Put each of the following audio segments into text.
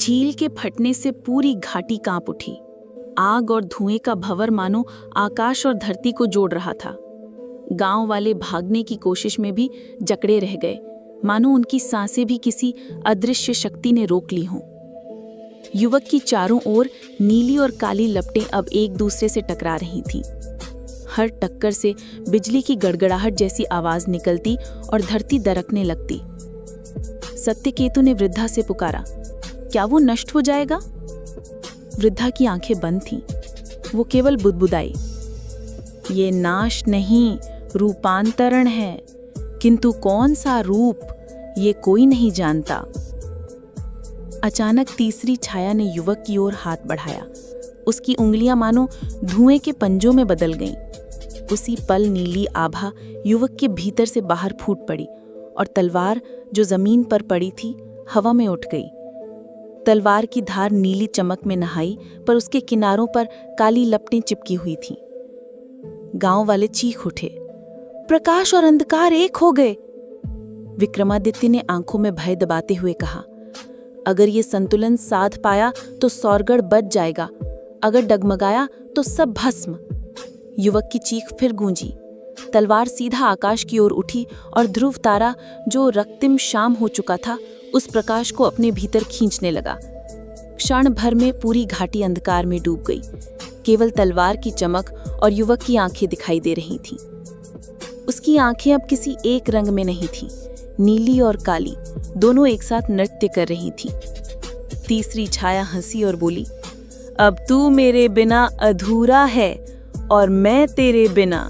झील के फटने से पूरी घाटी कांप उठी। आग और धुएं का भंवर मानो आकाश और धरती को जोड़ रहा था। गांव वाले भागने की कोशिश में भी जकड़े रह गए, मानो उनकी सांसें भी किसी अदृश्य शक्ति ने रोक ली हों। युवक की चारों ओर नीली और काली लपटें अब एक दूसरे से टकरा रही थीं। हर टक्कर से बिजली की गड़गड़ाहट जैसी आवाज निकलती और धरती दरकने लगती। सत्यकेतु ने वृद्धा से पुकारा, क्या वो नष्ट हो जाएगा? वृद्धा की आंखें बंद थीं। वो केवल बुदबुदाई, ये नाश नहीं, रूपांतरण है, किंतु कौन सा रूप ये कोई नहीं जानता। अचानक तीसरी छाया ने युवक की ओर हाथ बढ़ाया। उसकी उंगलियां मानो धुएं के पंजों में बदल गईं। उसी पल नीली आभा युवक के भीतर से बाहर फूट पड़ी और तलवार जो जमीन पर पड़ी थी हवा में उठ गई। तलवार की धार नीली चमक में नहाई, पर उसके किनारों पर काली लपटें चिपकी हुई थीं। गांव वाले चीख उठे, प्रकाश और अंधकार एक हो गए। विक्रमादित्य ने आंखों में भय दबाते हुए कहा, अगर ये संतुलन साध पाया तो सौरगढ़ बच जाएगा, अगर डगमगाया तो सब भस्म। युवक की चीख फिर गूंजी। तलवार सीधा आकाश की ओर उठी और ध्रुव तारा जो रक्तिम शाम हो चुका था उस प्रकाश को अपने भीतर खींचने लगा। क्षण भर में पूरी घाटी अंधकार में डूब गई। केवल तलवार की चमक और युवक की आंखें दिखाई दे रही थीं। उसकी आंखें अब किसी एक रंग में नहीं थीं, नीली और काली दोनों एक साथ नृत्य कर रही थीं। तीसरी छाया हंसी और बोली, अब तू मेरे बिना अधूरा है और मैं तेरे बिना।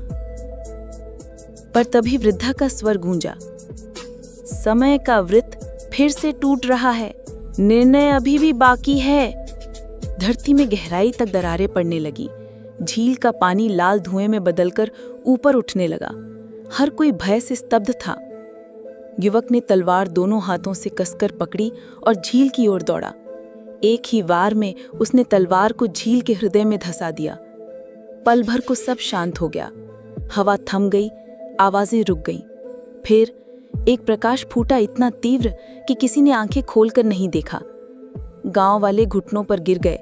पर तभी वृद्धा का स्वर गूंजा, समय का वृत्त फिर से टूट रहा है, निर्णय अभी भी बाकी है। धरती में गहराई तक दरारें पड़ने लगी। झील का पानी लाल धुएं में बदलकर ऊपर उठने लगा। हर कोई भय से स्तब्ध था। युवक ने तलवार दोनों हाथों से कसकर पकड़ी और झील की ओर दौड़ा। एक ही वार में उसने तलवार को झील के हृदय में धंसा दिया। पल भर को सब शांत हो गया। हवा थम गई, आवाजें रुक गईं। फिर एक प्रकाश फूटा, इतना तीव्र कि किसी ने आंखें खोलकर नहीं देखा। गांव वाले घुटनों पर गिर गए।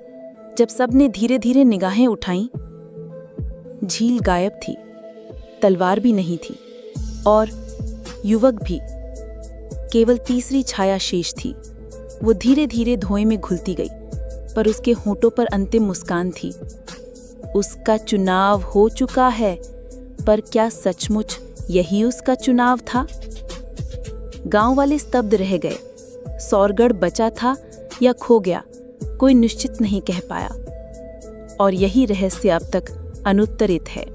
जब सबने धीरे धीरे निगाहें उठाईं, झील गायब थी, तलवार भी नहीं थी और युवक भी। केवल तीसरी छाया शेष थी। वो धीरे धीरे धुएं में घुलती गई, पर उसके होंठों पर अंतिम मुस्कान थी। उसका चुनाव हो चुका है, पर क्या सचमुच यही उसका चुनाव था? गांव वाले स्तब्ध रह गए। सौरगढ़ बचा था या खो गया, कोई निश्चित नहीं कह पाया। और यही रहस्य अब तक अनुत्तरित है।